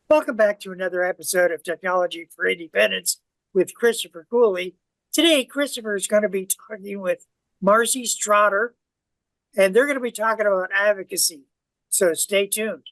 Welcome back to another episode of Technology for Independence with Christopher Cooley. Today, Christopher is going to be talking with Marcy Strotter, and they're going to be talking about advocacy. So stay tuned.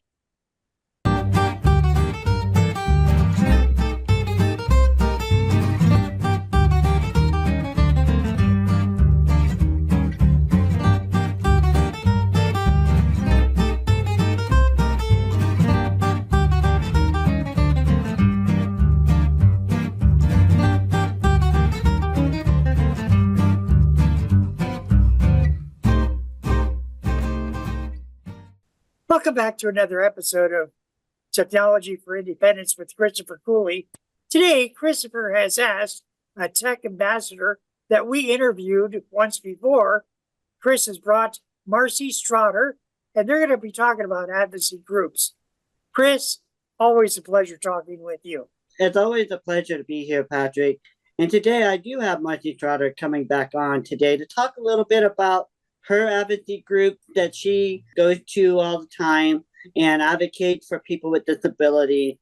Welcome back to another episode of Technology for Independence with Christopher Cooley. Today, Christopher has asked a tech ambassador that we interviewed once before. Chris has brought Marcy Strotter, and they're going to be talking about advocacy groups. Chris, always a pleasure talking with you. It's always a pleasure to be here, Patrick. And today I do have Marcy Strotter coming back on today to talk a little bit about her advocacy group that she goes to all the time and advocates for people with disability,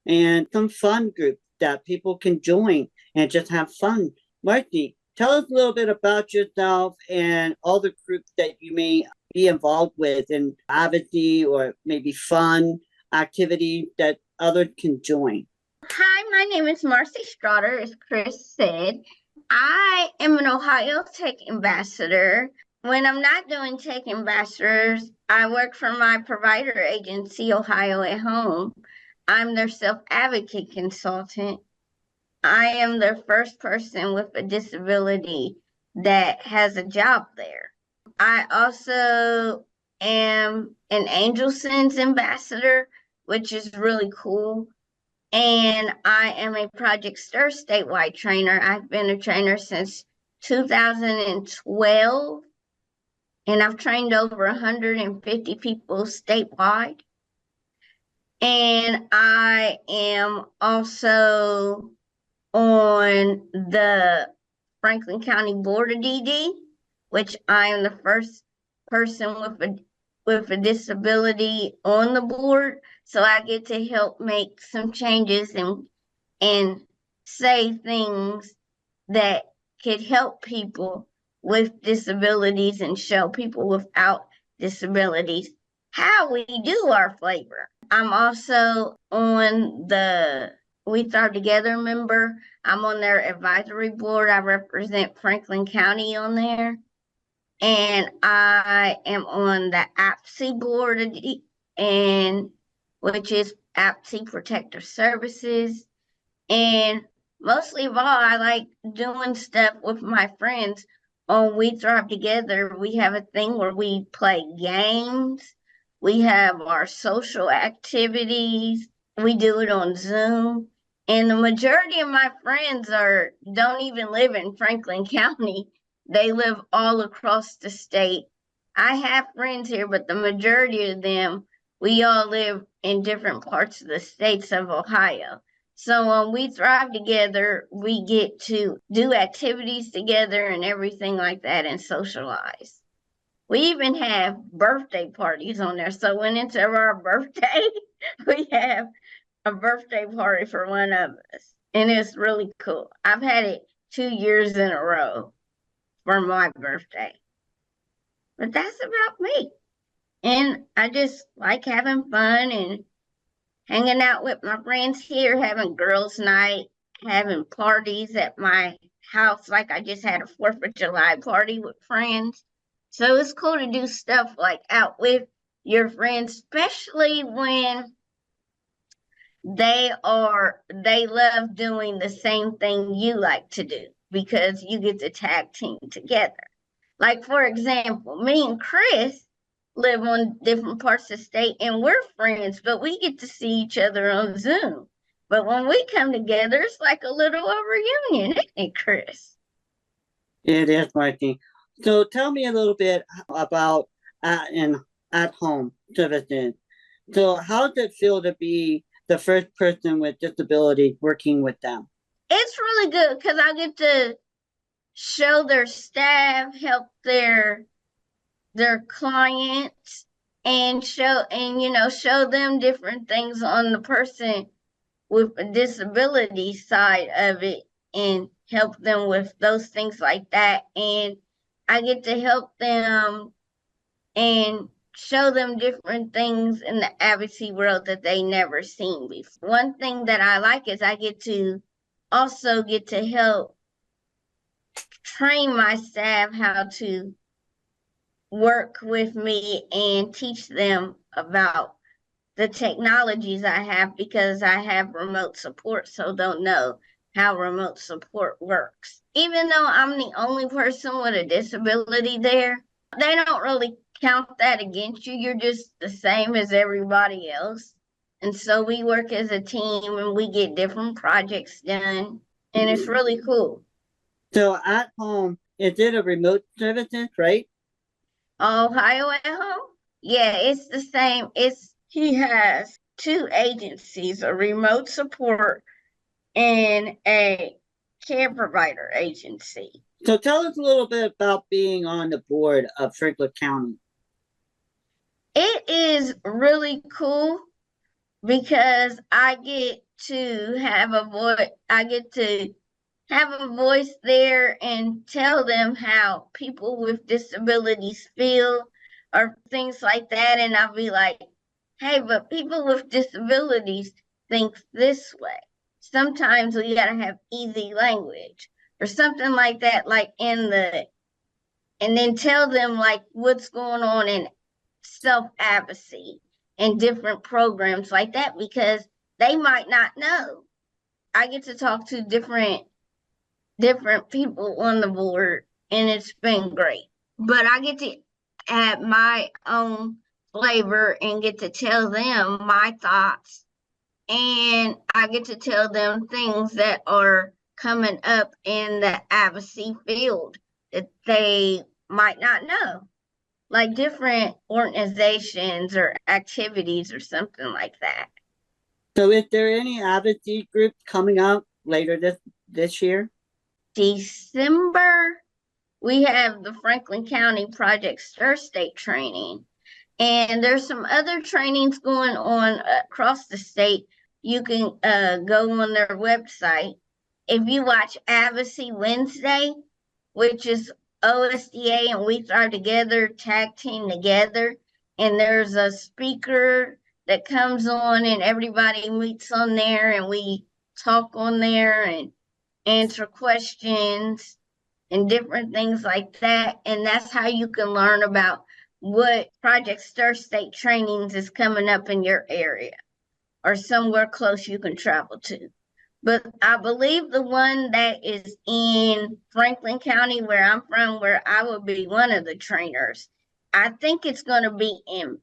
and some fun groups that people can join and just have fun. Marcy, tell us a little bit about yourself and all the groups that you may be involved with in advocacy or maybe fun activity that others can join. Hi, my name is Marcy Strotter, as Chris said. I am an Ohio Tech ambassador. When I'm not doing tech ambassadors, I work for my provider agency, Ohio at Home. I'm their self-advocate consultant. I am the first person with a disability that has a job there. I also am an Angel Sends ambassador, which is really cool. And I am a Project STIR statewide trainer. I've been a trainer since 2012. And I've trained over 150 people statewide. And I am also on the Franklin County Board of DD, which I am the first person with a disability on the board. So I get to help make some changes and say things that could help people with disabilities and show people without disabilities how we do our flavor. I'm also on the We Thrive Together member. I'm on their advisory board. I represent Franklin County on there. And I am on the APSI board, and which is APSI Protective Services. And mostly of all, I like doing stuff with my friends. On We Thrive Together, we have a thing where we play games. We have our social activities. We do it on Zoom. And the majority of my friends don't even live in Franklin County. They live all across the state. I have friends here, but the majority of them, we all live in different parts of the states of Ohio. So when We Thrive Together, we get to do activities together and everything like that and socialize. We even have birthday parties on there. So when it's our birthday, we have a birthday party for one of us. And it's really cool. I've had it 2 years in a row for my birthday. But that's about me. And I just like having fun and hanging out with my friends here, having girls' night, having parties at my house. Like I just had a 4th of July party with friends. So it's cool to do stuff like out with your friends, especially when they love doing the same thing you like to do, because you get to tag team together. Like, for example, me and Chris live on different parts of the state and we're friends, but we get to see each other on Zoom. But when we come together, it's like a little reunion, isn't it, Chris? It is, Marcy. So tell me a little bit about at home services. So how does it feel to be the first person with disability working with them? It's really good because I get to show their staff, help their clients, and show them different things on the person with a disability side of it and help them with those things like that. And I get to help them and show them different things in the advocacy world that they never seen before. One thing that I like is I get to help train my staff how to work with me and teach them about the technologies I have, because I have remote support, so don't know how remote support works. Even though I'm the only person with a disability there, they don't really count that against you. You're just the same as everybody else. And so we work as a team and we get different projects done, and it's really cool. So at home, is it a remote services, right? Ohio at home? Yeah, it's the same. He has two agencies, a remote support and a care provider agency. So tell us a little bit about being on the board of Franklin County. It is really cool because I get to have a voice. I get to have a voice there and tell them how people with disabilities feel or things like that. And I'll be like, hey, but people with disabilities think this way. Sometimes we gotta have easy language or something like that, and then tell them like what's going on in self-advocacy and different programs like that, because they might not know. I get to talk to different people on the board, and it's been great. But I get to add my own flavor and get to tell them my thoughts, and I get to tell them things that are coming up in the advocacy field that they might not know, like different organizations or activities or something like that. So is there any advocacy groups coming up later this year? December, we have the Franklin County Project Stir State training, and there's some other trainings going on across the state. You can go on their website. If you watch Advocacy Wednesday, which is OSDA and We Thrive Together tag team together, and there's a speaker that comes on and everybody meets on there and we talk on there and answer questions and different things like that. And that's how you can learn about what Project Stir State trainings is coming up in your area or somewhere close you can travel to. But I believe the one that is in Franklin County, where I'm from, where I will be one of the trainers, I think it's going to be in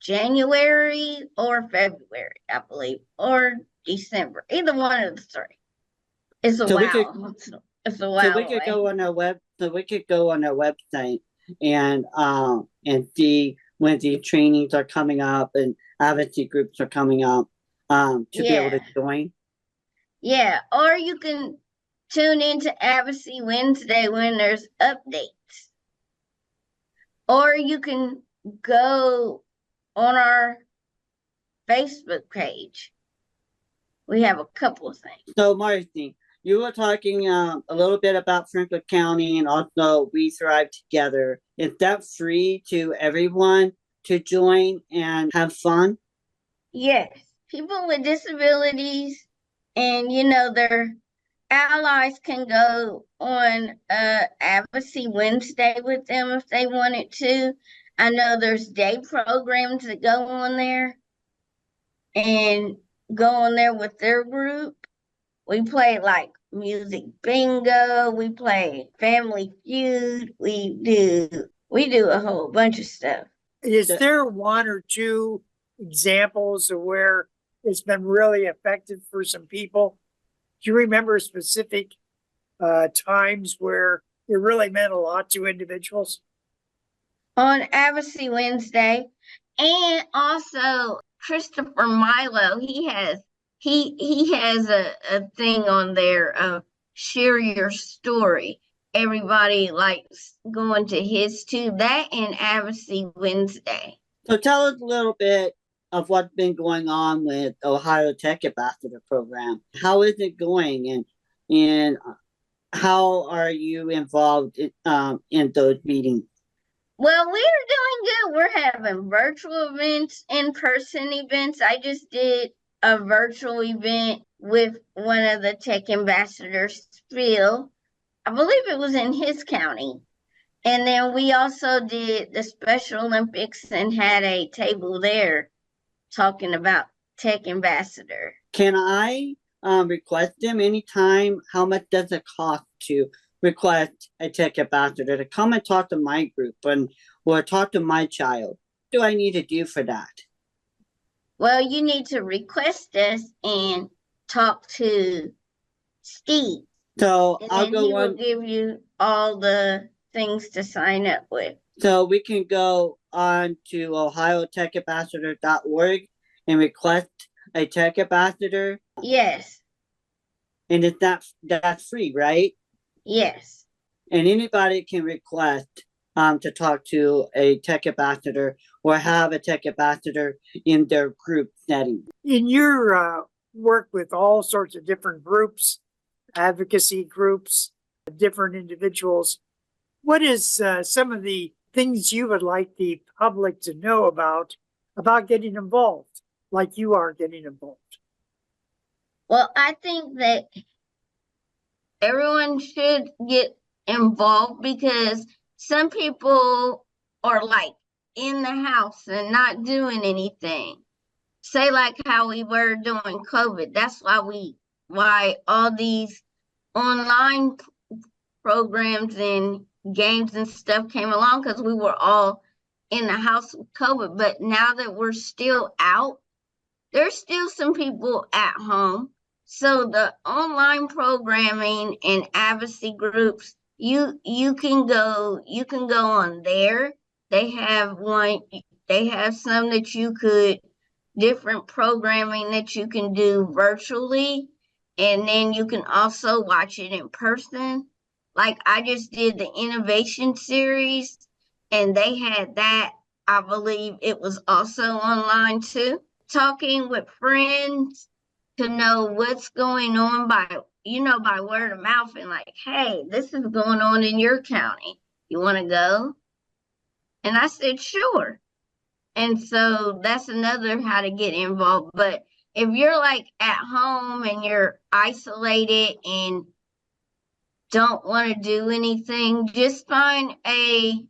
January or February, I believe, or December, either one of the three. It's a while. It's a while. So we could go on our website and see when the trainings are coming up and advocacy groups are coming up to be able to join. Yeah, or you can tune into Advocacy Wednesday when there's updates. Or you can go on our Facebook page. We have a couple of things. So Marcy, you were talking a little bit about Franklin County and also We Thrive Together. Is that free to everyone to join and have fun? Yes, people with disabilities and their allies can go on Advocacy Wednesday with them if they wanted to. I know there's day programs that go on there and go on there with their group. We play like music bingo, we play Family Feud, we do a whole bunch of stuff. Is there one or two examples of where it's been really effective for some people? Do you remember specific times where it really meant a lot to individuals? On Advocacy Wednesday, and also Christopher Milo, he has a thing on there of share your story. Everybody likes going to his too. That and Advocacy Wednesday. So tell us a little bit of what's been going on with Ohio Tech Ambassador Program. How is it going, and how are you involved in those meetings? Well, we're doing good. We're having virtual events, in-person events. I just did a virtual event with one of the tech ambassadors, Phil. I believe it was in his county. And then we also did the Special Olympics and had a table there talking about tech ambassador. Can I request them anytime? How much does it cost to request a tech ambassador to come and talk to my group or talk to my child? What do I need to do for that? Well, you need to request us and talk to Steve. So And I'll then go he will on. give you all the things to sign up with. So we can go on to ohiotechambassador.org and request a tech ambassador, Yes, and that's free, right? yes. And anybody can request to talk to a tech ambassador or have a tech ambassador in their group setting. In your work with all sorts of different groups, advocacy groups, different individuals, what is some of the things you would like the public to know about getting involved, like you are getting involved? Well, I think that everyone should get involved because some people are like in the house and not doing anything. Say like how we were during COVID. That's why all these online programs and games and stuff came along, because we were all in the house with COVID. But now that we're still out, there's still some people at home. So the online programming and advocacy groups, you can go on there. They have some that you could, different programming that you can do virtually, and then you can also watch it in person. Like I just did the innovation series, and they had that. I believe it was also online too. Talking with friends to know what's going on by word of mouth, and like, hey, this is going on in your county. You want to go? And I said, sure. And so that's another how to get involved. But if you're like at home and you're isolated and don't want to do anything, just find a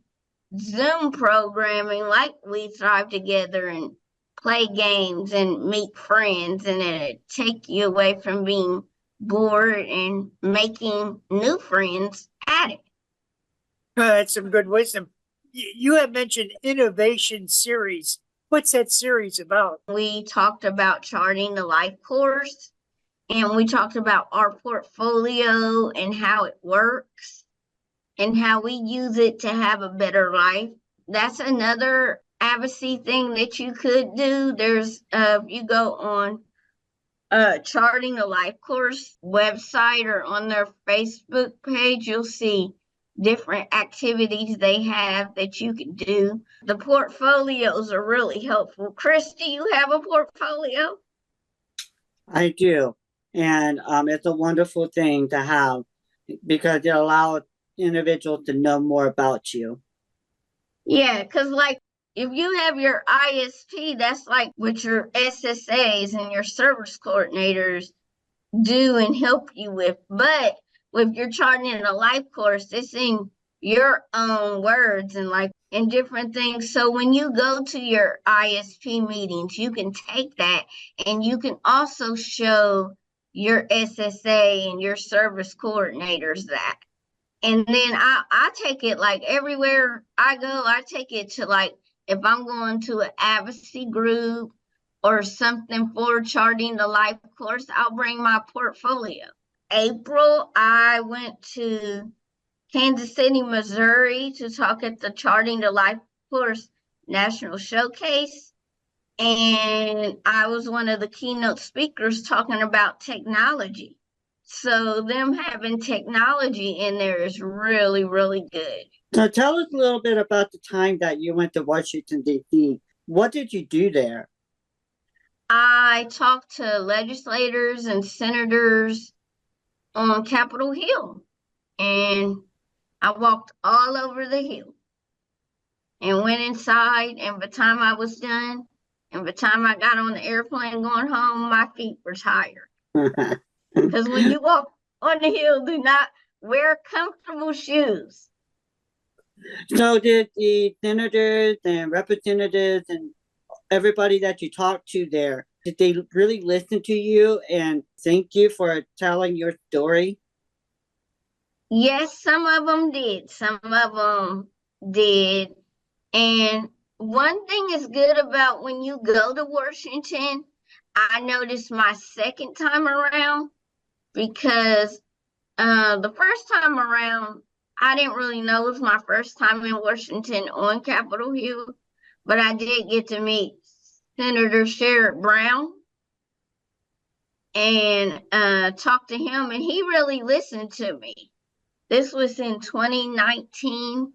Zoom programming like We Thrive Together and play games and meet friends, and it'll take you away from being bored and making new friends at it. That's some good wisdom. You have mentioned innovation series. What's that series about? We talked about charting the life course, and we talked about our portfolio and how it works and how we use it to have a better life. That's another advocacy thing that you could do. There's you go on Charting the Life Course website or on their Facebook page, you'll see different activities they have that you can do. The portfolios are really helpful. Chris, do you have a portfolio? I do. And it's a wonderful thing to have because it allows individuals to know more about you. Yeah, because like if you have your ISP, that's like what your SSAs and your service coordinators do and help you with. But if you're charting a life course, it's in your own words and like in different things. So when you go to your ISP meetings, you can take that and you can also show your SSA and your service coordinators that. And then I take it like everywhere I go, I take it to like if I'm going to an advocacy group or something for charting the life course, I'll bring my portfolio. April, I went to Kansas City, Missouri to talk at the Charting the Life Course National Showcase. And I was one of the keynote speakers talking about technology. So them having technology in there is really, really good. So tell us a little bit about the time that you went to Washington, D.C. What did you do there? I talked to legislators and senators on Capitol Hill, and I walked all over the hill and went inside. And by the time I was done, and by the time I got on the airplane going home, my feet were tired. Because when you walk on the hill, do not wear comfortable shoes. So did the senators and representatives and everybody that you talked to there, did they really listen to you and thank you for telling your story? Yes, some of them did. Some of them did. And one thing is good about when you go to Washington, I noticed my second time around, because the first time around, I didn't really know it was my first time in Washington on Capitol Hill, but I did get to meet Senator Sherrod Brown and talk to him, and he really listened to me. This was in 2019,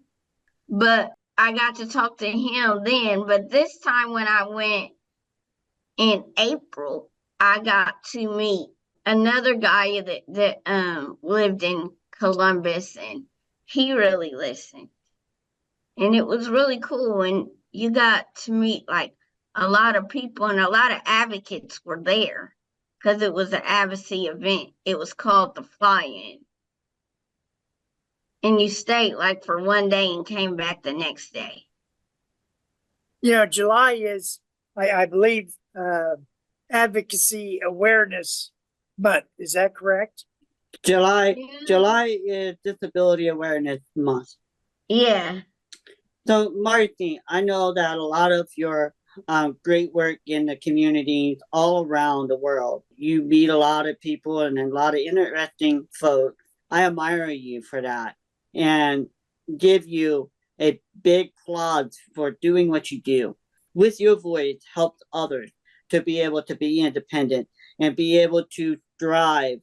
but I got to talk to him then. But this time when I went in April, I got to meet another guy that lived in Columbus, and he really listened. And it was really cool. And you got to meet like a lot of people, and a lot of advocates were there because it was an advocacy event. It was called the Fly-In. And you stayed like for one day and came back the next day. July is, I believe, Advocacy Awareness Month. Is that correct? July Yeah. is Disability Awareness Month. Yeah. So Marcy, I know that a lot of your great work in the communities all around the world, you meet a lot of people and a lot of interesting folks. I admire you for that and give you a big applause for doing what you do. With your voice, helps others to be able to be independent and be able to thrive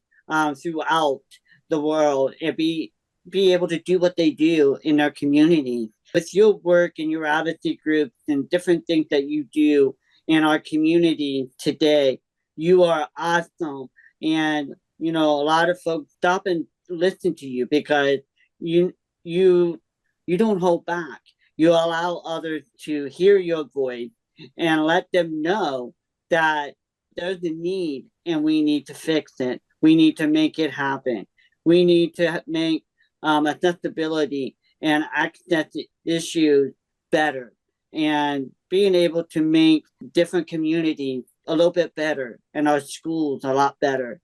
throughout the world and be able to do what they do in their community. With your work and your advocacy groups and different things that you do in our community today, you are awesome. And a lot of folks stop and listen to you because you don't hold back. You allow others to hear your voice and let them know that there's a need and we need to fix it. We need to make it happen. We need to make accessibility and access issues better, and being able to make different communities a little bit better and our schools a lot better.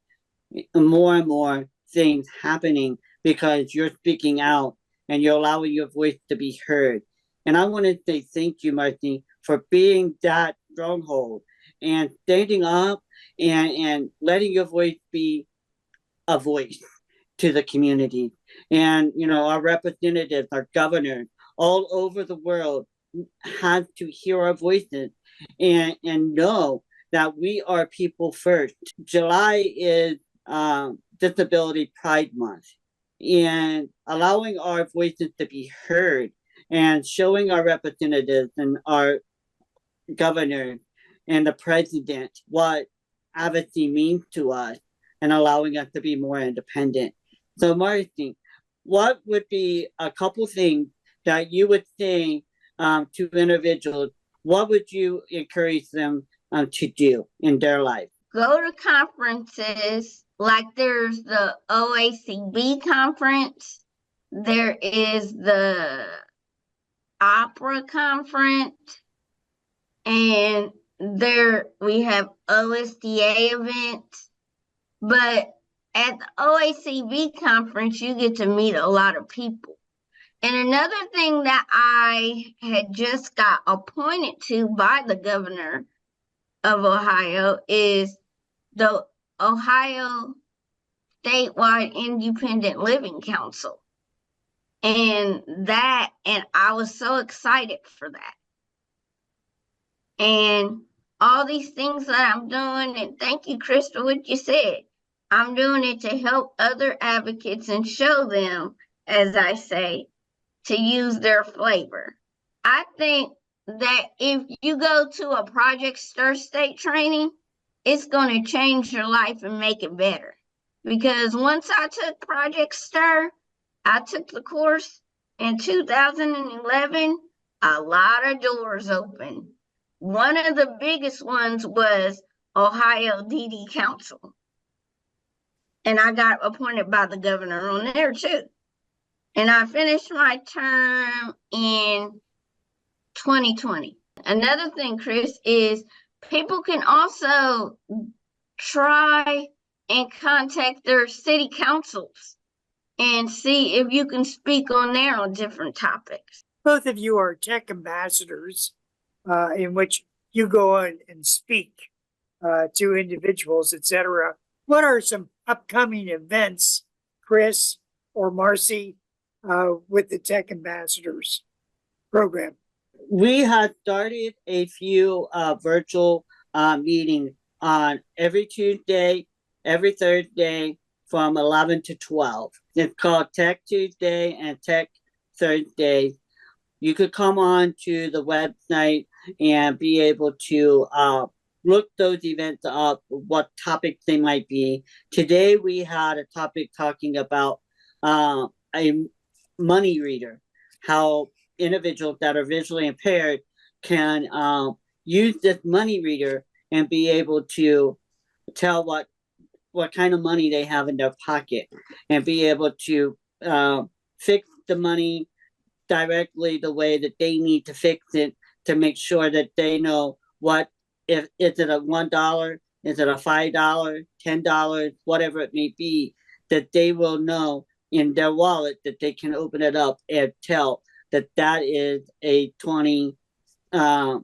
More and more things happening because you're speaking out and you're allowing your voice to be heard. And I want to say thank you, Marcy, for being that stronghold and standing up and letting your voice be a voice to the community. And our representatives, our governors all over the world have to hear our voices and know that we are people first. July is Disability Pride Month, and allowing our voices to be heard and showing our representatives and our governors and the president what advocacy means to us and allowing us to be more independent. So, Marcy, what would be a couple things that you would say to individuals? What would you encourage them to do in their life? Go to conferences, like there's the OACB conference, there is the opera conference, and there we have OSDA events. But at the OACB conference, you get to meet a lot of people. And another thing that I had just got appointed to by the governor of Ohio is the Ohio Statewide Independent Living Council. And I was so excited for that. And all these things that I'm doing, and thank you, Crystal, what you said. I'm doing it to help other advocates and show them, as I say, to use their flavor. I think that if you go to a Project Stir State training, it's going to change your life and make it better. Because once I took Project Stir, I took the course in 2011, a lot of doors opened. One of the biggest ones was Ohio DD Council. And I got appointed by the governor on there too. And I finished my term in 2020. Another thing, Chris, is people can also try and contact their city councils and see if you can speak on there on different topics. Both of you are tech ambassadors, in which you go on and speak to individuals, etc. What are some upcoming events, Chris or Marcy, with the Tech Ambassadors program? We have started a few virtual meetings on every Tuesday, every Thursday from 11 to 12. It's called Tech Tuesday and Tech Thursday. You could come on to the website and be able to look those events up, what topics they might be. Today we had a topic talking about a money reader, how individuals that are visually impaired can use this money reader and be able to tell what kind of money they have in their pocket and be able to fix the money directly the way that they need to fix it, to make sure that they know what, if is it a $1, is it a $5, $10, whatever it may be, that they will know in their wallet that they can open it up and tell that that is a 20, a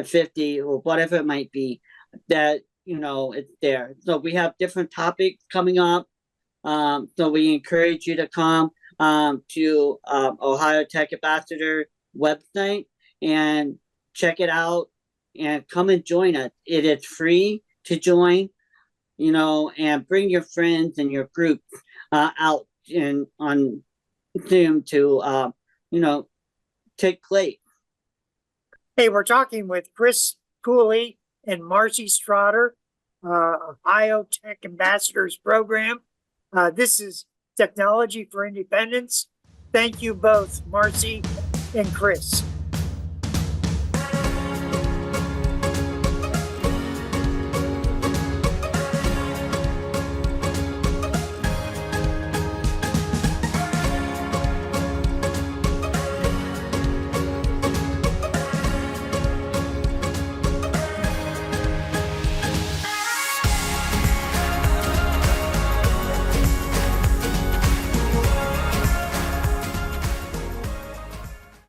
50, or whatever it might be, that, you know, it's there. So we have different topics coming up. So we encourage you to come to Ohio Tech Ambassador website and check it out and come and join us. It is free to join, you know, and bring your friends and your group out on Zoom to, you know, take place. Hey, we're talking with Chris Cooley and Marcy Strotter, Ohio Tech Ambassadors Program. This is Technology for Independence. Thank you both, Marcy and Chris.